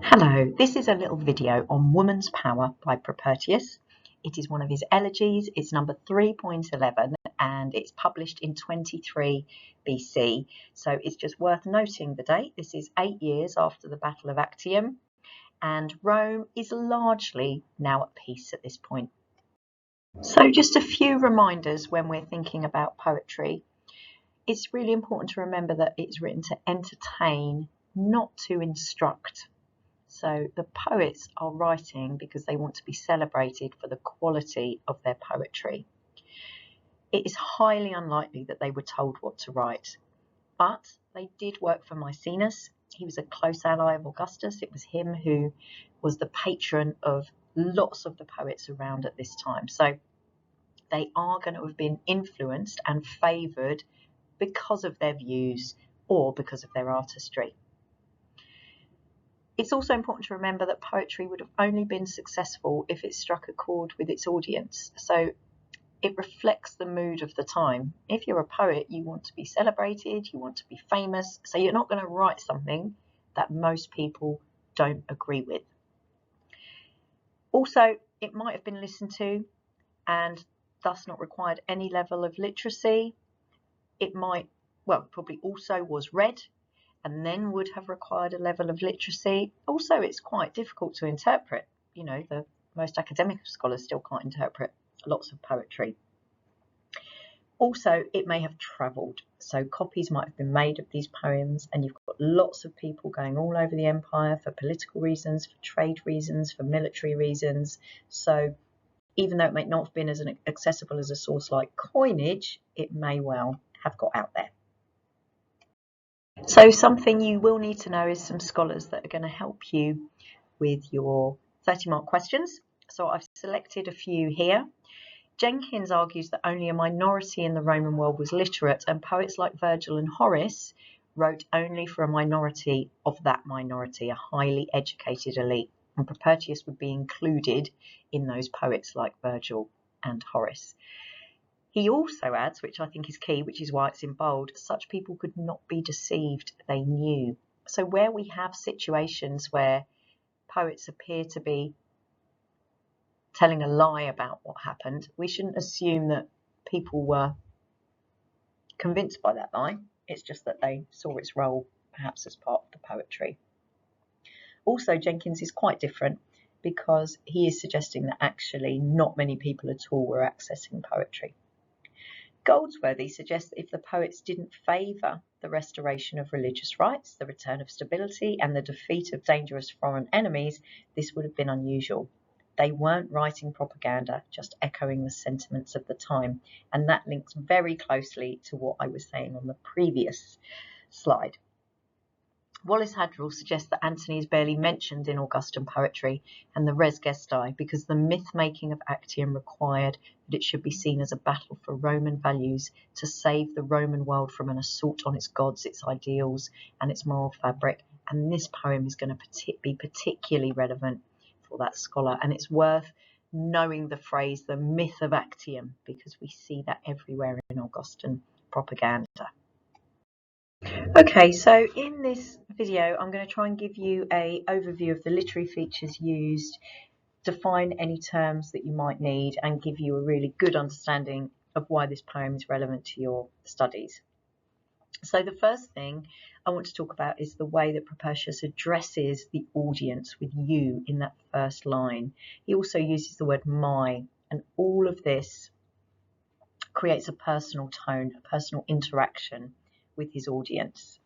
Hello, this is a little video on Woman's Power by Propertius. It is one of his elegies. It's number 3.11 and it's published in 23 BC. So it's just worth noting the date. This is 8 years after the Battle of Actium, and Rome is largely now at peace at this point. So just a few reminders when we're thinking about poetry. It's really important to remember that it's written to entertain, not to instruct. So the poets are writing because they want to be celebrated for the quality of their poetry. It is highly unlikely that they were told what to write, but they did work for Maecenas. He was a close ally of Augustus. It was him who was the patron of lots of the poets around at this time. So they are going to have been influenced and favoured because of their views or because of their artistry. It's also important to remember that poetry would have only been successful if it struck a chord with its audience. So it reflects the mood of the time. If you're a poet, you want to be celebrated, you want to be famous, so you're not going to write something that most people don't agree with. Also, it might have been listened to and thus not required any level of literacy. It might, well, probably also was read and then would have required a level of literacy. Also, it's quite difficult to interpret. You know, the most academic scholars still can't interpret lots of poetry. Also, it may have travelled. So copies might have been made of these poems, and you've got lots of people going all over the empire for political reasons, for trade reasons, for military reasons. So even though it may not have been as accessible as a source like coinage, it may well have got out there. So something you will need to know is some scholars that are going to help you with your 30-mark questions. So I've selected a few here. Jenkins argues that only a minority in the Roman world was literate, and poets like Virgil and Horace wrote only for a minority of that minority, a highly educated elite. And Propertius would be included in those poets like Virgil and Horace. He also adds, which I think is key, which is why it's in bold, such people could not be deceived, they knew. So where we have situations where poets appear to be telling a lie about what happened, we shouldn't assume that people were convinced by that lie. It's just that they saw its role perhaps as part of the poetry. Also, Jenkins is quite different because he is suggesting that actually not many people at all were accessing poetry. Goldsworthy suggests that if the poets didn't favour the restoration of religious rights, the return of stability, and the defeat of dangerous foreign enemies, this would have been unusual. They weren't writing propaganda, just echoing the sentiments of the time, and that links very closely to what I was saying on the previous slide. Wallace Hadrill suggests that Antony is barely mentioned in Augustan poetry and the Res Gestae because the myth-making of Actium required that it should be seen as a battle for Roman values to save the Roman world from an assault on its gods, its ideals, and its moral fabric. And this poem is going to be particularly relevant for that scholar. And it's worth knowing the phrase, the myth of Actium, because we see that everywhere in Augustan propaganda. Okay, so in this video, I'm going to try and give you an overview of the literary features used, define any terms that you might need, and give you a really good understanding of why this poem is relevant to your studies. So the first thing I want to talk about is the way that Propertius addresses the audience with you in that first line. He also uses the word my, and all of this creates a personal tone, a personal interaction with his audience.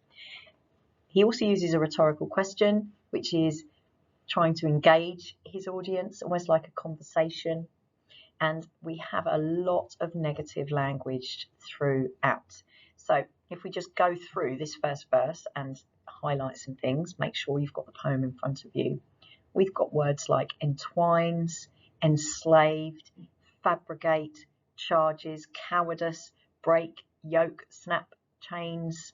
He also uses a rhetorical question, which is trying to engage his audience, almost like a conversation. And we have a lot of negative language throughout. So if we just go through this first verse and highlight some things, make sure you've got the poem in front of you. We've got words like entwines, enslaved, fabricate, charges, cowardice, break, yoke, snap, chains,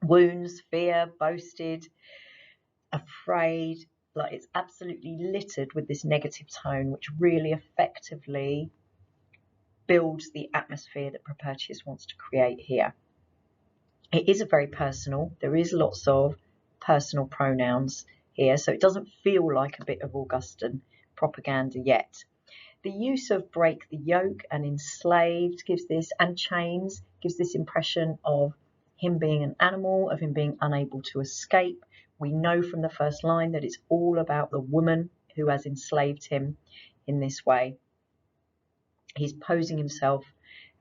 wounds, fear, boasted, afraid. Like, it's absolutely littered with this negative tone, which really effectively builds the atmosphere that Propertius wants to create here. It is a very personal, there is lots of personal pronouns here, so it doesn't feel like a bit of Augustan propaganda yet. The use of break the yoke and enslaved gives this, and chains, gives this impression of him being an animal, of him being unable to escape. We know from the first line that it's all about the woman who has enslaved him in this way. He's posing himself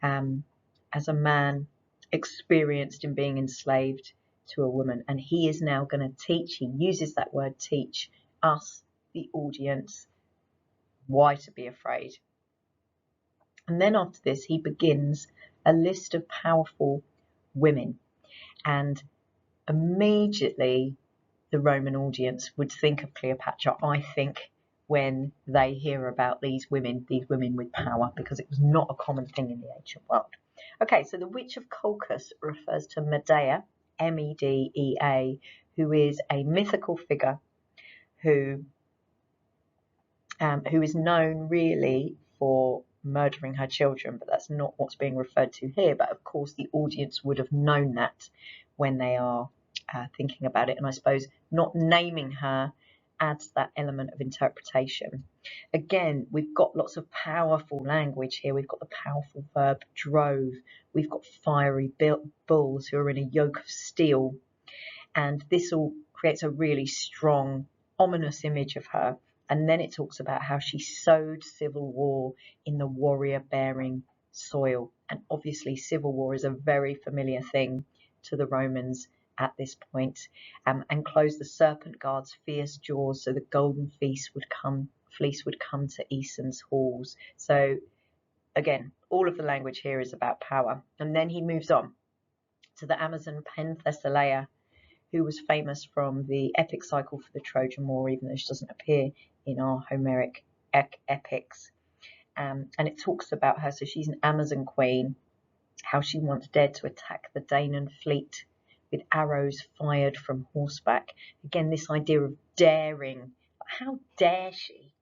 as a man experienced in being enslaved to a woman, and he is now going to teach, he uses that word teach, us, the audience, why to be afraid. And then after this, he begins a list of powerful women, and immediately the Roman audience would think of Cleopatra, I think, when they hear about these women with power, because it was not a common thing in the ancient world. Okay, so the Witch of Colchis refers to Medea, Medea, who is a mythical figure who is known really for murdering her children, but that's not what's being referred to here. But of course, the audience would have known that when they are thinking about it, and I suppose not naming her adds that element of interpretation. Again, we've got lots of powerful language here. We've got the powerful verb drove. We've got fiery bulls who are in a yoke of steel, and this all creates a really strong, ominous image of her. And then it talks about how she sowed civil war in the warrior-bearing soil. And obviously civil war is a very familiar thing to the Romans at this point. And closed the serpent guard's fierce jaws, so the golden fleece would come to Aeson's halls. So again, all of the language here is about power. And then he moves on to the Amazon Penthesilea, who was famous from the epic cycle for the Trojan War, even though she doesn't appear in our Homeric epics. And it talks about her, so she's an Amazon queen, how she once dared to attack the Danaan fleet with arrows fired from horseback. Again, this idea of daring. How dare she?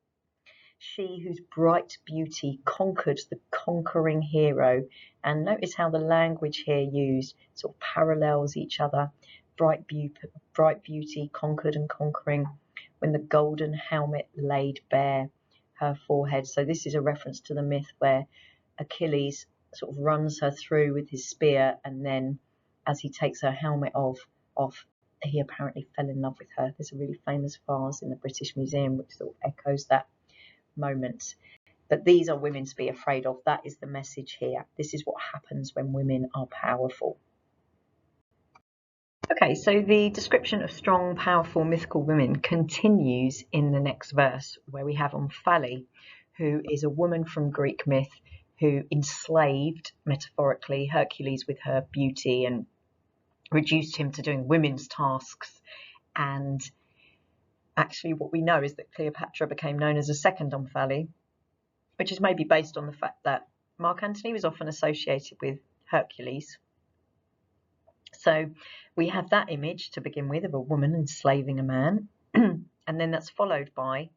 She whose bright beauty conquered the conquering hero. And notice how the language here used sort of parallels each other. Bright beauty conquered and conquering, when the golden helmet laid bare her forehead. So this is a reference to the myth where Achilles sort of runs her through with his spear, and then as he takes her helmet off, he apparently fell in love with her. There's a really famous vase in the British Museum which sort of echoes that moment. But these are women to be afraid of. That is the message here. This is what happens when women are powerful. Okay, so the description of strong, powerful, mythical women continues in the next verse, where we have Omphale, who is a woman from Greek myth who enslaved, metaphorically, Hercules with her beauty and reduced him to doing women's tasks. And actually what we know is that Cleopatra became known as a second Omphale, which is maybe based on the fact that Mark Antony was often associated with Hercules. So we have that image to begin with of a woman enslaving a man, and then that's followed by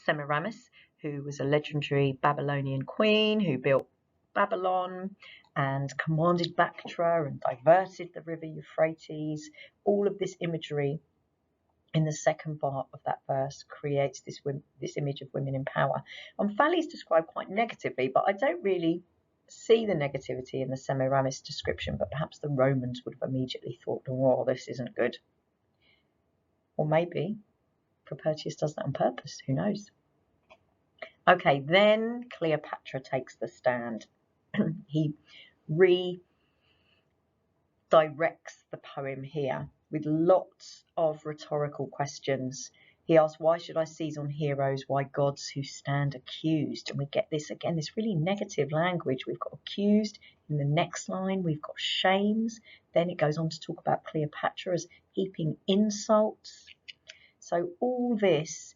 Semiramis, who was a legendary Babylonian queen who built Babylon and commanded Bactra and diverted the river Euphrates. All of this imagery in the second part of that verse creates this image of women in power. Omphale is described quite negatively, but I don't really see the negativity in the Semiramis description, but perhaps the Romans would have immediately thought, oh, this isn't good. Or maybe Propertius does that on purpose, who knows? Okay, then Cleopatra takes the stand. He redirects the poem here with lots of rhetorical questions. He asks, why should I seize on heroes? Why gods who stand accused? And we get this again, this really negative language. We've got accused in the next line. We've got shames. Then it goes on to talk about Cleopatra as heaping insults. So all this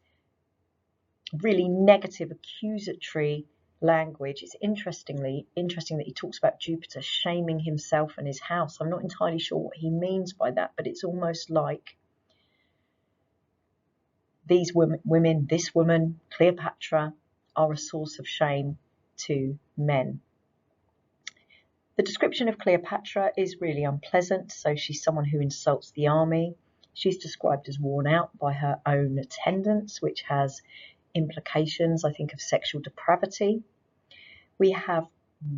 really negative, accusatory language. It's interesting that he talks about Jupiter shaming himself and his house. I'm not entirely sure what he means by that, but it's almost like these women, this woman, Cleopatra, are a source of shame to men. The description of Cleopatra is really unpleasant. So she's someone who insults the army. She's described as worn out by her own attendants, which has implications, I think, of sexual depravity. We have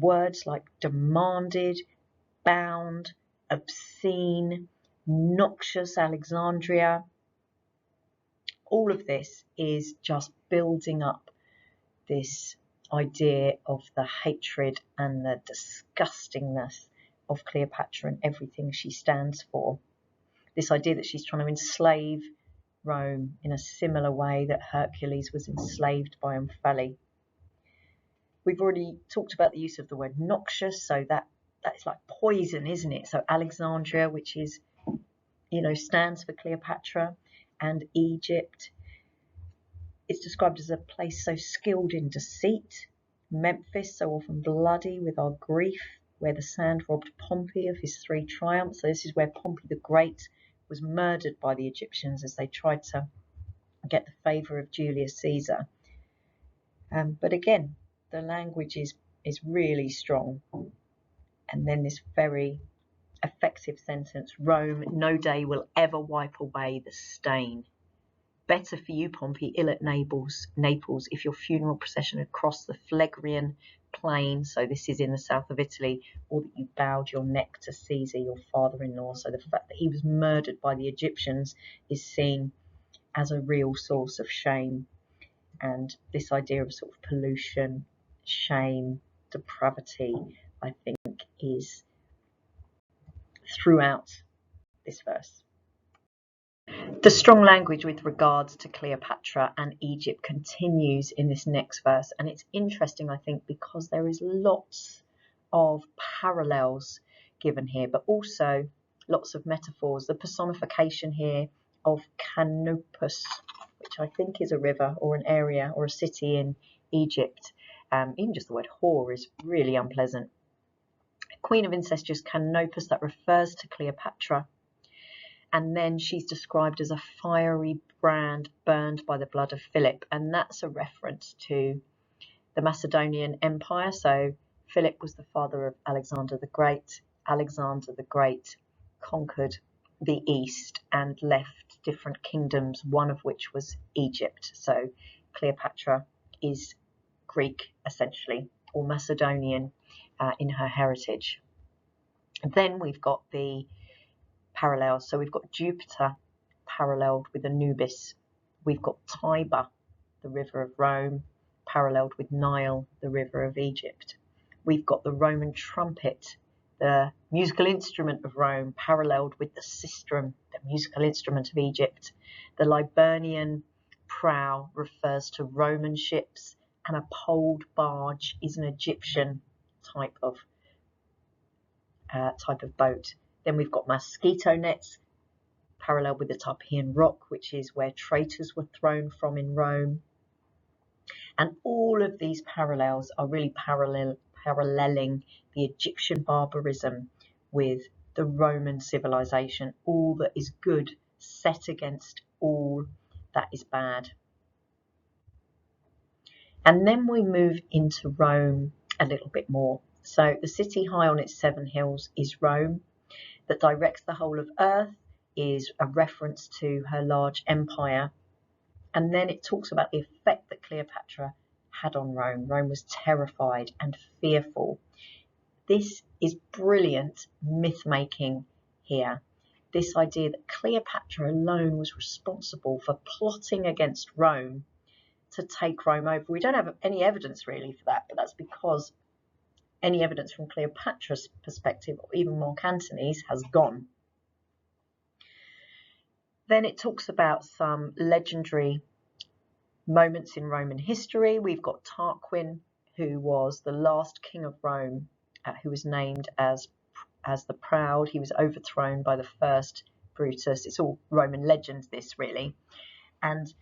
words like demanded, bound, obscene, noxious Alexandria. All of this is just building up this idea of the hatred and the disgustingness of Cleopatra and everything she stands for. This idea that she's trying to enslave Rome in a similar way that Hercules was enslaved by Omphale. We've already talked about the use of the word noxious, so that's like poison, isn't it? So Alexandria, which is, stands for Cleopatra, and Egypt. It's described as a place so skilled in deceit. Memphis, so often bloody with our grief, where the sand robbed Pompey of his 3 triumphs. So this is where Pompey the Great was murdered by the Egyptians as they tried to get the favour of Julius Caesar. But again, the language is really strong. And then this very effective sentence, Rome no day will ever wipe away the stain. Better for you, Pompey, ill at Naples, if your funeral procession had crossed the Phlegrian plain, so this is in the south of Italy, or that you bowed your neck to Caesar, your father-in-law. So the fact that he was murdered by the Egyptians is seen as a real source of shame. And this idea of sort of pollution, shame, depravity, I think, is throughout this verse. The strong language with regards to Cleopatra and Egypt continues in this next verse, and it's interesting, I think, because there is lots of parallels given here, but also lots of metaphors. The personification here of Canopus, which I think is a river or an area or a city in Egypt. Even just the word whore is really unpleasant. Queen of incestuous Canopus, that refers to Cleopatra. And then she's described as a fiery brand burned by the blood of Philip. And that's a reference to the Macedonian Empire. So Philip was the father of Alexander the Great. Alexander the Great conquered the East and left different kingdoms, one of which was Egypt. So Cleopatra is Greek, essentially, or Macedonian in her heritage. And then we've got the parallels. So we've got Jupiter paralleled with Anubis. We've got Tiber, the river of Rome, paralleled with Nile, the river of Egypt. We've got the Roman trumpet, the musical instrument of Rome, paralleled with the sistrum, the musical instrument of Egypt. The Liburnian prow refers to Roman ships, and a poled barge is an Egyptian type of boat. Then we've got mosquito nets, parallel with the Tarpeian Rock, which is where traitors were thrown from in Rome. And all of these parallels are really paralleling the Egyptian barbarism with the Roman civilization. All that is good set against all that is bad. And then we move into Rome a little bit more. So the city high on its 7 hills is Rome, that directs the whole of earth, is a reference to her large empire. And then it talks about the effect that Cleopatra had on Rome. Rome was terrified and fearful. This is brilliant myth-making here. This idea that Cleopatra alone was responsible for plotting against Rome to take Rome over. We don't have any evidence really for that, but that's because any evidence from Cleopatra's perspective, or even Mark Antony's, has gone. Then it talks about some legendary moments in Roman history. We've got Tarquin, who was the last king of Rome, who was named as the Proud. He was overthrown by the first Brutus. It's all Roman legend, this really. And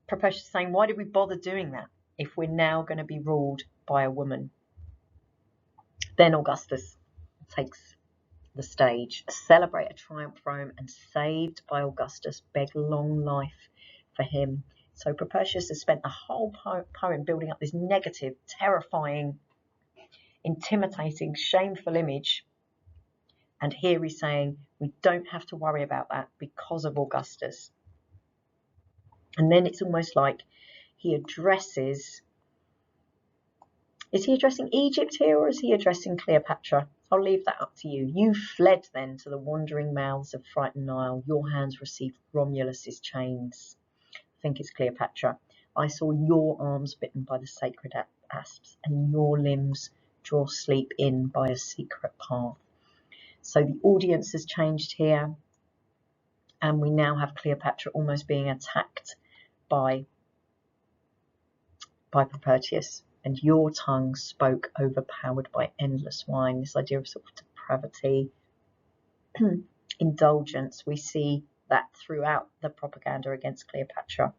Propertius is saying, why did we bother doing that if we're now going to be ruled by a woman? Then Augustus takes the stage. Celebrate a triumph Rome, and saved by Augustus, beg long life for him. So Propertius has spent the whole poem building up this negative, terrifying, intimidating, shameful image And here he's saying we don't have to worry about that because of Augustus. And then it's almost like he addresses, is he addressing Egypt here or is he addressing Cleopatra? I'll leave that up to you. You fled then to the wandering mouths of frightened Nile. Your hands received Romulus's chains. I think it's Cleopatra. I saw your arms bitten by the sacred asps and your limbs draw sleep in by a secret path. So the audience has changed here, and we now have Cleopatra almost being attacked by Propertius. And your tongue spoke overpowered by endless wine. This idea of sort of depravity, indulgence, we see that throughout the propaganda against Cleopatra.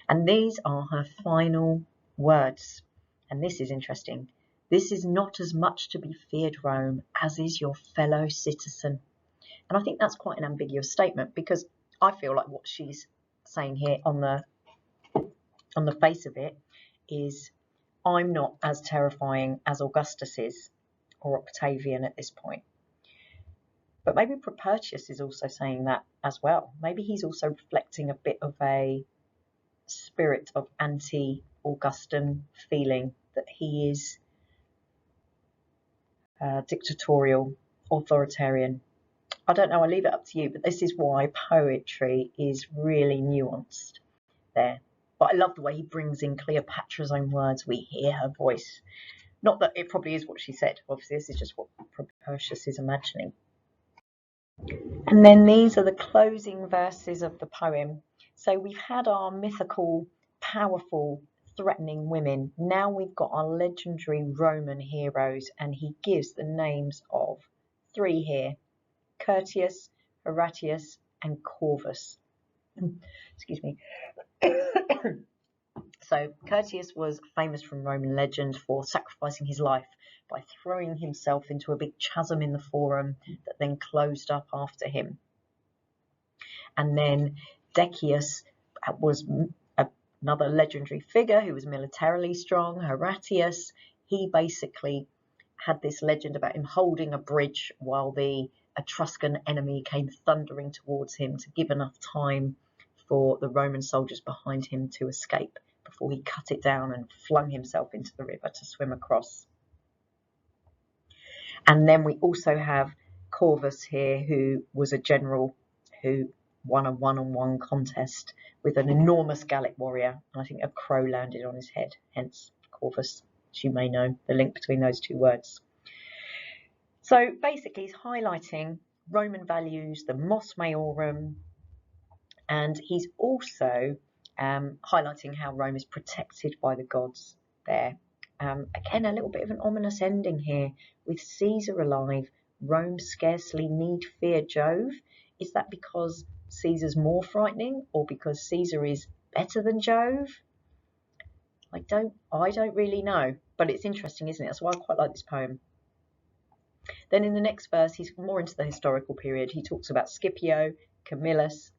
And these are her final words. And this is interesting. This is not as much to be feared, Rome, as is your fellow citizen. And I think that's quite an ambiguous statement, because I feel like what she's saying here on the face of it is, I'm not as terrifying as Augustus is, or Octavian at this point. But maybe Propertius is also saying that as well. Maybe he's also reflecting a bit of a spirit of anti-Augustan feeling, that he is dictatorial, authoritarian. I don't know, I'll leave it up to you, but this is why poetry is really nuanced there. But I love the way he brings in Cleopatra's own words. We hear her voice. Not that it probably is what she said. Obviously, this is just what Propertius is imagining. And then these are the closing verses of the poem. So we've had our mythical, powerful, threatening women. Now we've got our legendary Roman heroes, and he gives the names of 3 here: Curtius, Horatius, and Corvus. Excuse me. So Curtius was famous from Roman legend for sacrificing his life by throwing himself into a big chasm in the Forum that then closed up after him. And then Decius was another legendary figure who was militarily strong. Horatius, he basically had this legend about him holding a bridge while the Etruscan enemy came thundering towards him to give enough time for the Roman soldiers behind him to escape before he cut it down and flung himself into the river to swim across. And then we also have Corvus here, who was a general who won a one-on-one contest with an enormous Gallic warrior, and I think a crow landed on his head, hence Corvus, as you may know, the link between those 2 words. So basically he's highlighting Roman values, the Mos Maiorum, and he's also highlighting how Rome is protected by the gods there. Again, a little bit of an ominous ending here. With Caesar alive, Rome scarcely need fear Jove. Is that because Caesar's more frightening, or because Caesar is better than Jove? I don't really know, but it's interesting, isn't it? That's why I quite like this poem. Then in the next verse, he's more into the historical period. He talks about Scipio, Camillus,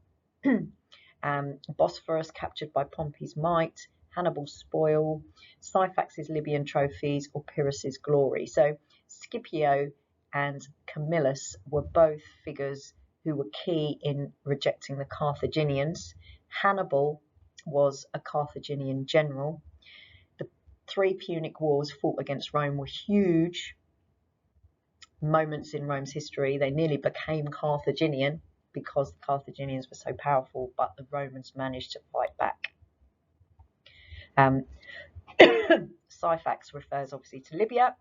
Bosphorus captured by Pompey's might, Hannibal's spoil, Syphax's Libyan trophies, or Pyrrhus's glory. So Scipio and Camillus were both figures who were key in rejecting the Carthaginians. Hannibal was a Carthaginian general. The 3 Punic Wars fought against Rome were huge moments in Rome's history. They nearly became Carthaginian because the Carthaginians were so powerful, but the Romans managed to fight back. Syphax refers obviously to Libya,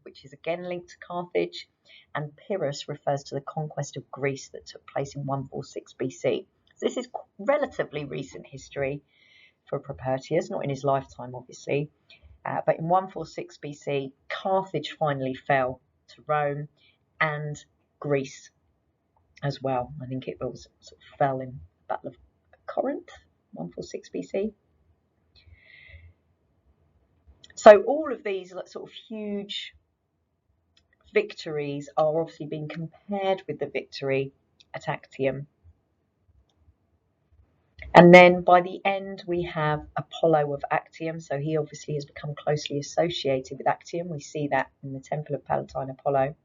which is again linked to Carthage, and Pyrrhus refers to the conquest of Greece that took place in 146 BC. So this is relatively recent history for Propertius, not in his lifetime obviously, but in 146 BC, Carthage finally fell to Rome, and Greece as well. I think it was sort of fell in the Battle of Corinth, 146 BC. So all of these sort of huge victories are obviously being compared with the victory at Actium. And then by the end we have Apollo of Actium. So he obviously has become closely associated with Actium. We see that in the Temple of Palatine Apollo.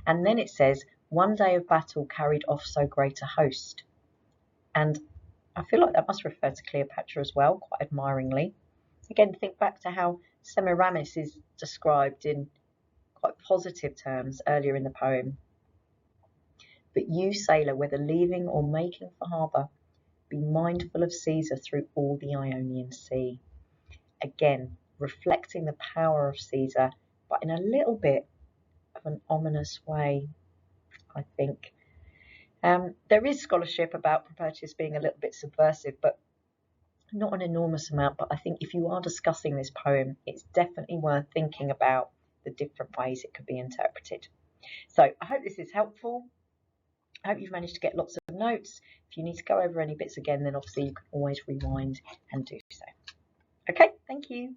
And then it says, one day of battle carried off so great a host. And I feel like that must refer to Cleopatra as well, quite admiringly. Again, think back to how Semiramis is described in quite positive terms earlier in the poem. But you, sailor, whether leaving or making for harbour, be mindful of Caesar through all the Ionian Sea. Again, reflecting the power of Caesar, but in a little bit of an ominous way, I think. There is scholarship about Propertius being a little bit subversive, but not an enormous amount. But I think if you are discussing this poem, it's definitely worth thinking about the different ways it could be interpreted. So I hope this is helpful. I hope you've managed to get lots of notes. If you need to go over any bits again, then obviously you can always rewind and do so. Okay, thank you.